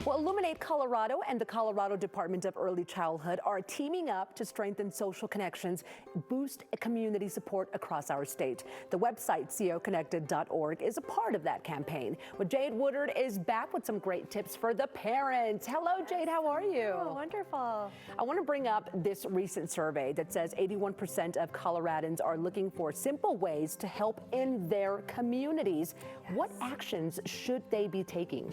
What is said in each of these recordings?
Well, Illuminate Colorado and the Colorado Department of Early Childhood are teaming up to strengthen social connections, boost community support across our state. The website, coconnected.org, is a part of that campaign. Well, Jade Woodard is back with some great tips for the parents. Hello, Jade, how are you? Oh, wonderful. I want to bring up this recent survey that says 81% of Coloradans are looking for simple ways to help in their communities. Yes. What actions should they be taking?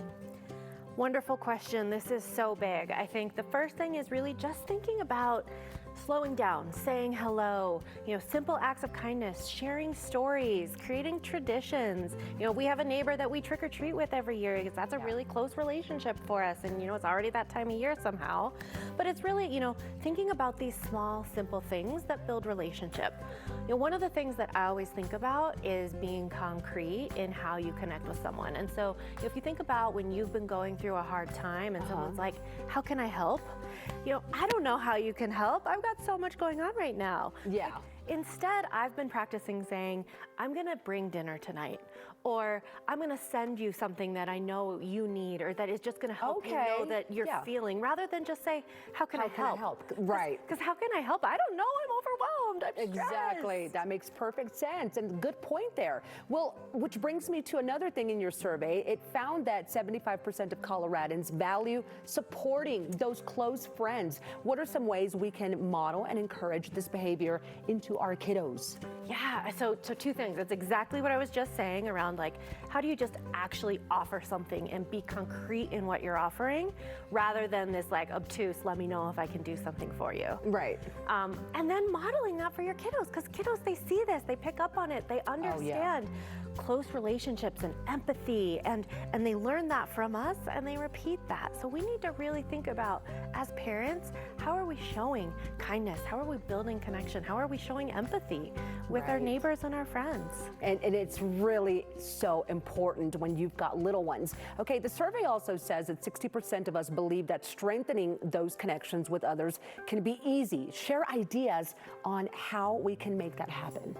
Wonderful question. This is so big. I think the first thing is really just thinking about slowing down, saying hello, simple acts of kindness, sharing stories, creating traditions. We have a neighbor that we trick or treat with every year because that's a really close relationship for us. And, it's already that time of year somehow. But it's really, thinking about these small, simple things that build relationship. One of the things that I always think about is being concrete in how you connect with someone. And so if you think about when you've been going through a hard time and someone's like, how can I help? I don't know how you can help. I've got so much going on right now. Yeah. Instead, I've been practicing saying, I'm gonna bring dinner tonight, or I'm gonna send you something that I know you need, or that is just gonna help you know that you're feeling, rather than just say, how can I help? Right. Because how can I help? I don't know, I'm overwhelmed, I'm stressed. Exactly, that makes perfect sense, and good point there. Well, which brings me to another thing in your survey. It found that 75% of Coloradans value supporting those close friends. What are some ways we can model and encourage this behavior into our kiddos? Yeah, so two things. It's exactly what I was just saying around how do you just actually offer something and be concrete in what you're offering, rather than this obtuse, let me know if I can do something for you. Right. And then modeling that for your kiddos, because kiddos, they see this, they pick up on it, they understand close relationships and empathy, and they learn that from us and they repeat that. So we need to really think about, as parents, how are we showing kindness? How are we building connection? How are we showing empathy with our neighbors and our friends? And it's really so important when you've got little ones. Okay, the survey also says that 60% of us believe that strengthening those connections with others can be easy. Share ideas on how we can make that happen.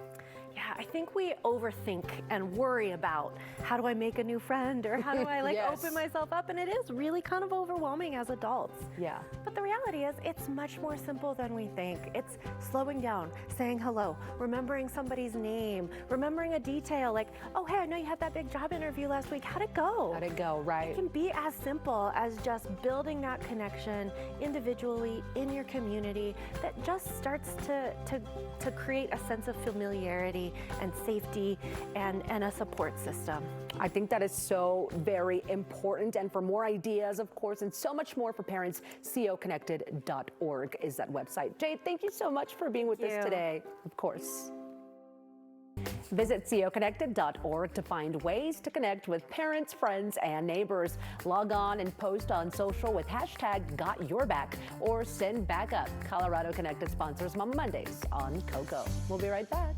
Yeah, I think we overthink and worry about, how do I make a new friend, or how do I open myself up? And it is really kind of overwhelming as adults. Yeah. But the reality is, it's much more simple than we think. It's slowing down, saying hello, remembering somebody's name, remembering a detail like, oh, hey, I know you had that big job interview last week. How'd it go? How'd it go, right? It can be as simple as just building that connection individually in your community that just starts to create a sense of familiarity and safety and a support system. I think that is so very important. And for more ideas, of course, and so much more for parents, coconnected.org is that website. Jade, thank you so much for being with us today. Of course. Visit coconnected.org to find ways to connect with parents, friends, and neighbors. Log on and post on social with #GotYourBack or send back up. Colorado Connected sponsors Mama Mondays on Coco. We'll be right back.